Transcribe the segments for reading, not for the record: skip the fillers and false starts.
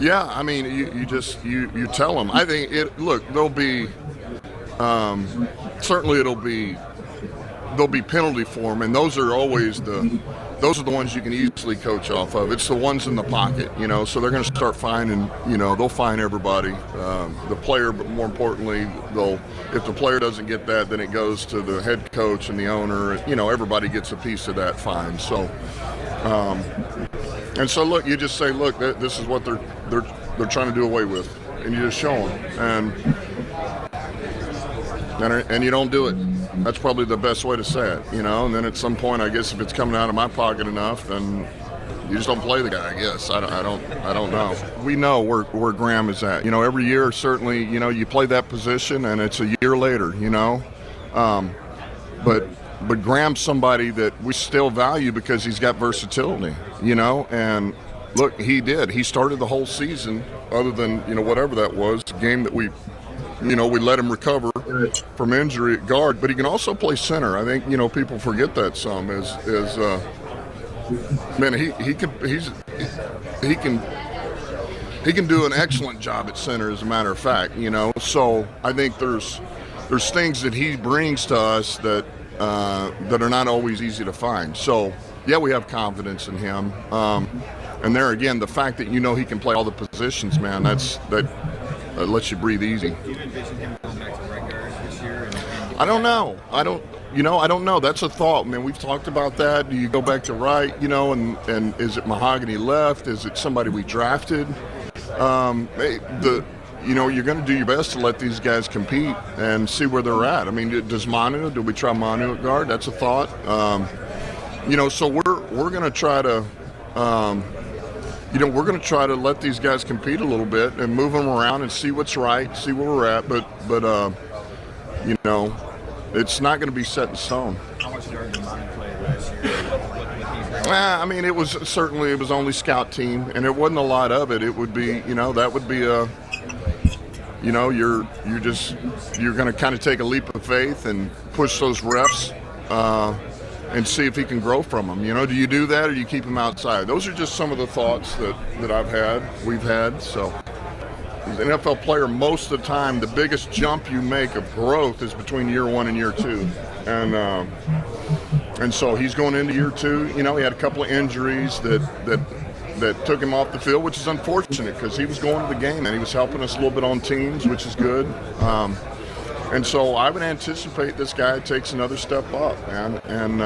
Yeah, I mean, you tell them. I think look, there'll be certainly there'll be penalty for them, and those are always the ones you can easily coach off of. It's the ones in the pocket, So they're going to start finding, they'll find everybody, the player, but more importantly, if the player doesn't get that, then it goes to the head coach and the owner. Everybody gets a piece of that fine. So, and so look, you just say, look, this is what they're trying to do away with, and you just show them, and you don't do it. That's probably the best way to say it, And then at some point, I guess if it's coming out of my pocket enough, then you just don't play the guy. I guess I don't know. We know where Graham is at. Every year certainly, you play that position, and it's a year later. But Graham's somebody that we still value because he's got versatility. And look, he did. He started the whole season, other than whatever that was, game that we let him recover from injury at guard, but he can also play center. I think, people forget that some man, he can do an excellent job at center, as a matter of fact, So I think there's things that he brings to us that are not always easy to find. So yeah, we have confidence in him. And there again, the fact that he can play all the positions, man, that lets you breathe easy. Do you envision him going back to right guard this year? I don't know. I don't know. That's a thought, man. We've talked about that. Do you go back to right, and is it Mahogany left? Is it somebody we drafted? You're going to do your best to let these guys compete and see where they're at. I mean, do we try Manu at guard? That's a thought. So we're going to try to we're going to try to let these guys compete a little bit and move them around and see what's right, see where we're at. But it's not going to be set in stone. How much did Manu play last year? I mean, it was only scout team, and it wasn't a lot of it. It would be, that would be a, you're going to kind of take a leap of faith and push those reps. And see if he can grow from them. Do you do that or do you keep him outside? Those are just some of the thoughts that we've had. So, as an NFL player, most of the time, the biggest jump you make of growth is between year one and year two. And so he's going into year two. He had a couple of injuries that took him off the field, which is unfortunate because he was going to the game and he was helping us a little bit on teams, which is good. And so I would anticipate this guy takes another step up, man. And,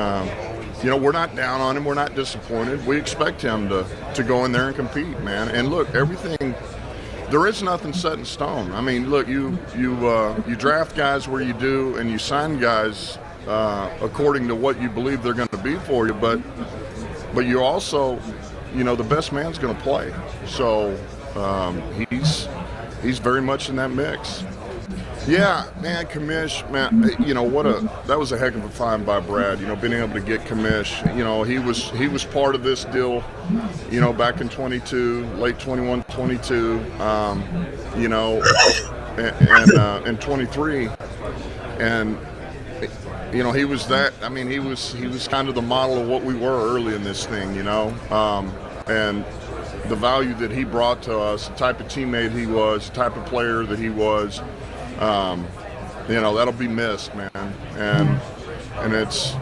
we're not down on him. We're not disappointed. We expect him to go in there and compete, man. And look, there is nothing set in stone. I mean, look, you draft guys where you do, and you sign guys according to what you believe they're going to be for you. But you also, the best man's going to play. So he's very much in that mix. Yeah, man, Kamish, man, that was a heck of a find by Brad, being able to get Kamish. He was part of this deal, back in 22, late 21, 22, and 23. And, he was that, I mean, he was kind of the model of what we were early in this thing, and the value that he brought to us, the type of teammate he was, the type of player that he was. That'll be missed, man. And it's,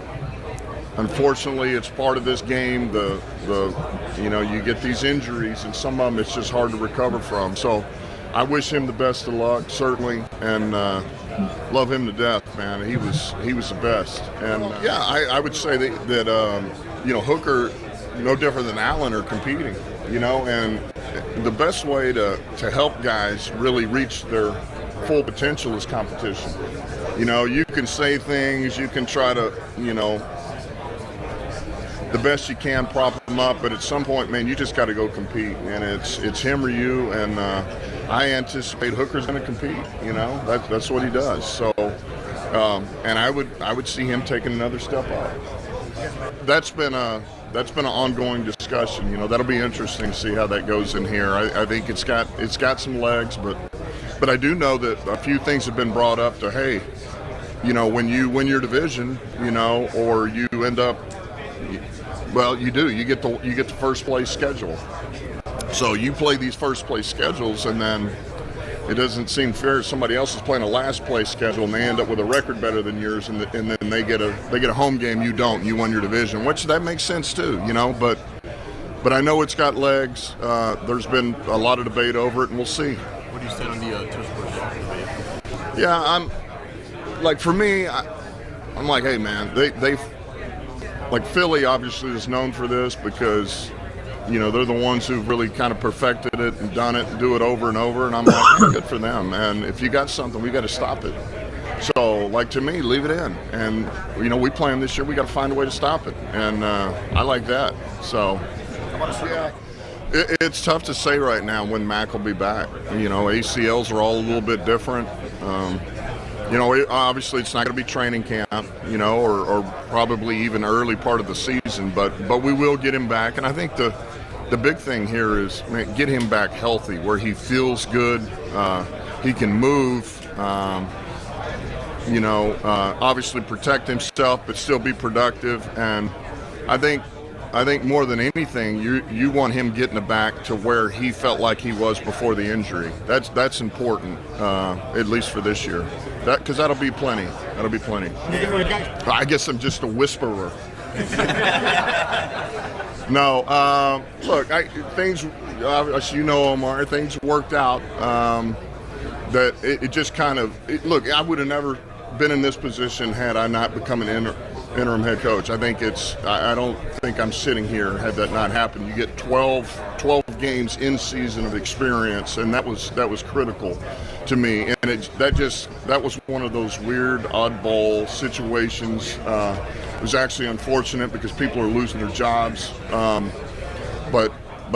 unfortunately, it's part of this game. You get these injuries, and some of them it's just hard to recover from. So I wish him the best of luck, certainly, and love him to death, man. He was the best. And I would say that Hooker, no different than Allen, are competing, and the best way to help guys really reach their full potential is competition. You can say things, you can try to, the best you can prop them up, but at some point, man, you just got to go compete, and it's him or you, and I anticipate Hooker's going to compete. That's what he does. So, and I would see him taking another step up. That's been an ongoing discussion. That'll be interesting to see how that goes in here. I think it's got some legs, but I do know that a few things have been brought up to, hey, when you win your division, or you end up, well, you get the first place schedule. So you play these first place schedules, and then it doesn't seem fair. Somebody else is playing a last place schedule, and they end up with a record better than yours, and then they get a home game. You don't. You won your division, which that makes sense too, you know. But I know it's got legs. There's been a lot of debate over it, and we'll see. What do you say on the two sports debate? Yeah, I'm like, for me, I'm like, hey man, they like Philly obviously is known for this because, you know, they're the ones who've really kind of perfected it and done it and do it over and over. And I'm like, hey, good for them. And if you got something, we got to stop it. So, like, to me, leave it in. And, you know, we play them this year. We got to find a way to stop it. And I like that. So, yeah, it's tough to say right now when Mac will be back. You know, ACLs are all a little bit different. You know, obviously it's not going to be training camp, you know, or probably even early part of the season, but we will get him back. And I think the big thing here is, man, get him back healthy where he feels good, he can move, you know, obviously protect himself but still be productive. And I think more than anything, you want him getting it back to where he felt like he was before the injury. That's important, at least for this year. Because that'll be plenty. That'll be plenty. I guess I'm just a whisperer. No, look, things, as you know, Omar, things worked out. That it just kind of, look, I would have never been in this position had I not become an interim head coach. I don't think I'm sitting here had that not happened. You get 12 games in season of experience, and that was critical to me. And that was one of those weird oddball situations. It was actually unfortunate because people are losing their jobs. But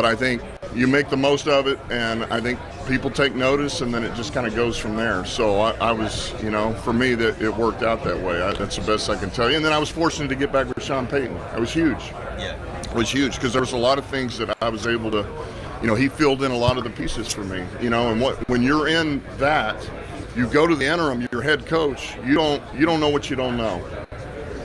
I think you make the most of it, and I think people take notice, and then it just kind of goes from there. So I was, you know, for me, that it worked out that way. That's the best I can tell you. And then I was fortunate to get back with Sean Payton. That was huge. Yeah. It was huge because there was a lot of things that I was able to, you know, he filled in a lot of the pieces for me, you know. And when you're in that, you go to the interim, you're head coach, you don't know what you don't know.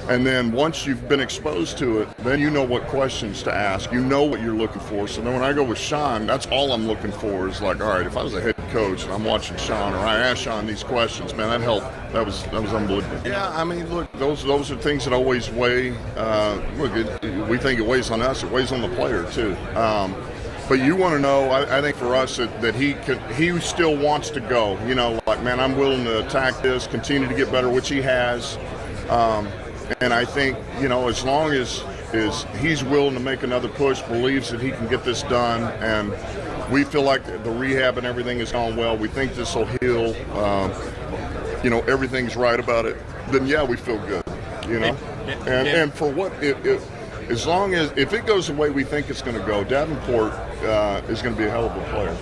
And then once you've been exposed to it, then you know what questions to ask. You know what you're looking for. So then when I go with Sean, that's all I'm looking for is like, all right, if I was a head coach and I'm watching Sean or I asked Sean these questions, man, that helped. That was unbelievable. Yeah, I mean, look, those are things that always weigh. We think it weighs on us. It weighs on the player too. But you want to know, I think for us that he still wants to go. You know, like, man, I'm willing to attack this, continue to get better, which he has. And I think, you know, as long as he's willing to make another push, believes that he can get this done, and we feel like the rehab and everything has gone well, we think this will heal, you know, everything's right about it, then yeah, we feel good, you know. And for what, as long as, if it goes the way we think it's going to go, Davenport is going to be a hell of a player.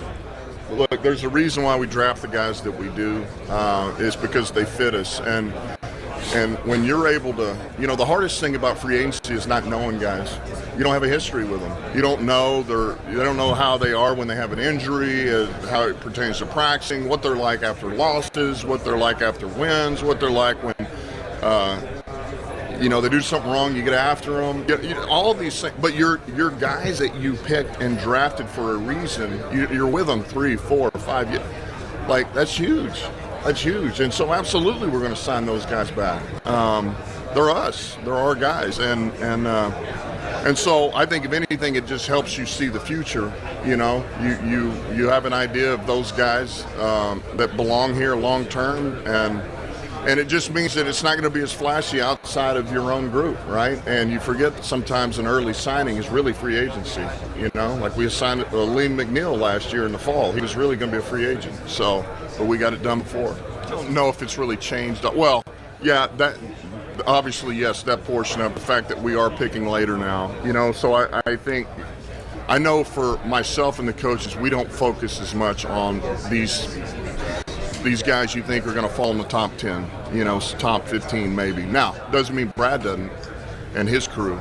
Look, there's a reason why we draft the guys that we do, is because they fit us. And when you're able to, you know, the hardest thing about free agency is not knowing guys. You don't have a history with them. You don't know they don't know how they are when they have an injury, how it pertains to practicing, what they're like after losses, what they're like after wins, what they're like when, you know, they do something wrong, you get after them. You know, all of these things. But your guys that you picked and drafted for a reason, you're with them 3, 4, 5 years. Like, that's huge. That's huge. And so absolutely we're going to sign those guys back. They're us. They're our guys. And so I think if anything, it just helps you see the future. You know, you have an idea of those guys that belong here long term, and it just means that it's not going to be as flashy outside of your own group, right? And you forget that sometimes an early signing is really free agency. You know, like we signed Liam McNeil last year in the fall. He was really going to be a free agent. So, but we got it done before. I don't know if it's really changed. Well, yeah, that obviously, yes, that portion of the fact that we are picking later now. You know, so I think, I know for myself and the coaches, we don't focus as much on these guys you think are going to fall in the top 10, you know, top 15 maybe. Now, doesn't mean Brad doesn't and his crew,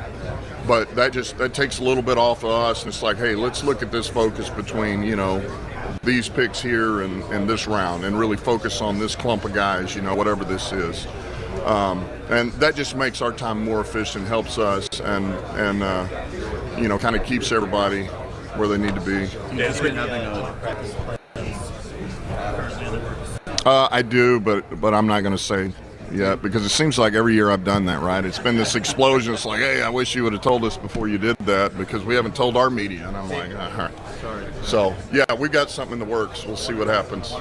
but that takes a little bit off of us, and it's like, hey, let's look at this focus between, you know, these picks here and this round, and really focus on this clump of guys, you know, whatever this is. And that just makes our time more efficient, helps us, and you know, kind of keeps everybody where they need to be. I do, but I'm not going to say yet because it seems like every year I've done that, right? It's been this explosion. It's like, hey, I wish you would have told us before you did that because we haven't told our media. And I'm like, sorry. So, yeah, we've got something in the works. We'll see what happens.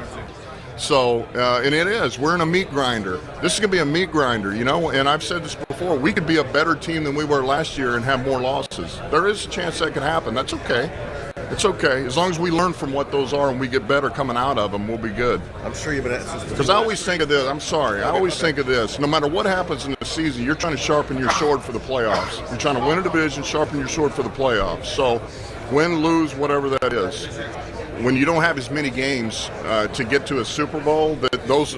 So, and it is. We're in a meat grinder. This is going to be a meat grinder, you know, and I've said this before. We could be a better team than we were last year and have more losses. There is a chance that could happen. That's okay. It's okay. As long as we learn from what those are and we get better coming out of them, we'll be good. I'm sure you've been at because I always think of this. I'm sorry. I always think of this. No matter what happens in the season, you're trying to sharpen your sword for the playoffs. You're trying to win a division, sharpen your sword for the playoffs. So win, lose, whatever that is. When you don't have as many games to get to a Super Bowl, those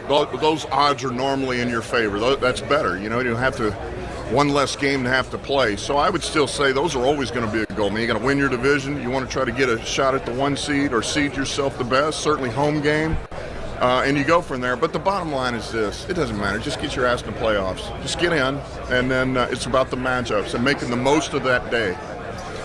odds are normally in your favor. That's better. You know, you don't have to one less game to have to play. So I would still say those are always going to be a goal. I mean, you got to win your division. You want to try to get a shot at the 1 seed or seed yourself the best. Certainly home game, and you go from there. But the bottom line is this: it doesn't matter. Just get your ass in the playoffs. Just get in, and then it's about the matchups and making the most of that day.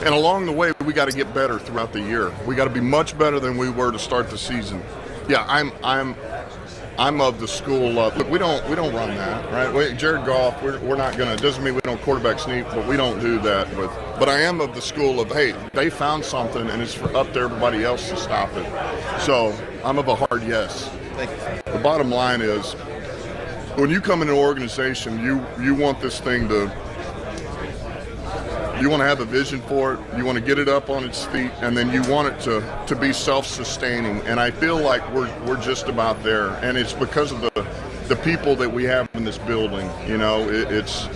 And along the way, we got to get better throughout the year. We got to be much better than we were to start the season. Yeah, I'm of the school of look. We don't run that, right? Jared Goff, we're not gonna. Doesn't mean we don't quarterback sneak, but we don't do that. But I am of the school of hey, they found something and it's up to everybody else to stop it. So I'm of a hard yes. Thank you. The bottom line is, when you come into an organization, you want this thing to. You want to have a vision for it, you want to get it up on its feet, and then you want it to be self-sustaining. And I feel like we're just about there. And it's because of the people that we have in this building. You know, it's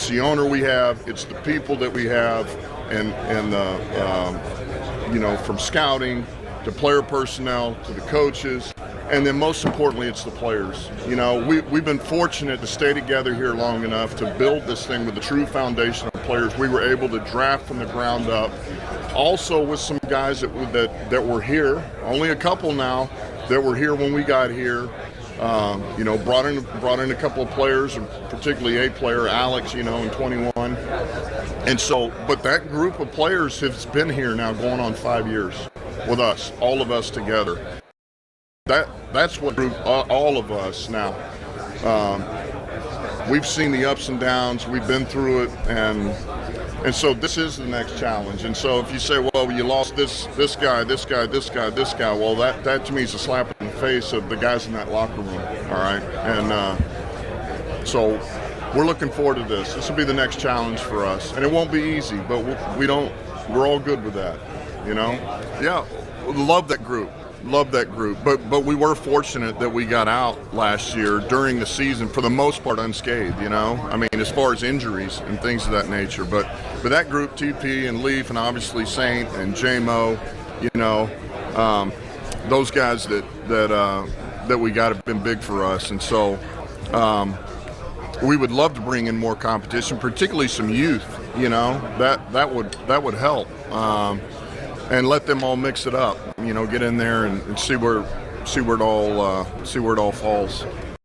the owner we have, it's the people that we have, and you know, from scouting to player personnel to the coaches. And then most importantly, it's the players. You know, we've been fortunate to stay together here long enough to build this thing with a true foundation of players. We were able to draft from the ground up. Also with some guys that were here, only a couple now, that were here when we got here. You know, brought in a couple of players, particularly a player, Alex, you know, in 21. And so, but that group of players has been here now going on 5 years with us, all of us together. That's what all of us now. We've seen the ups and downs. We've been through it, and so this is the next challenge. And so if you say, well, you lost this guy, well, that to me is a slap in the face of the guys in that locker room. All right, and so we're looking forward to this. This will be the next challenge for us, and it won't be easy, but we're all good with that. You know, yeah, love that group. But we were fortunate that we got out last year during the season for the most part unscathed, you know. I mean, as far as injuries and things of that nature. But that group, TP and Leaf and obviously Saint and J-Mo, you know, those guys that we got have been big for us. And so we would love to bring in more competition, particularly some youth, you know. That would help. And let them all mix it up, you know, get in there and see where it all falls.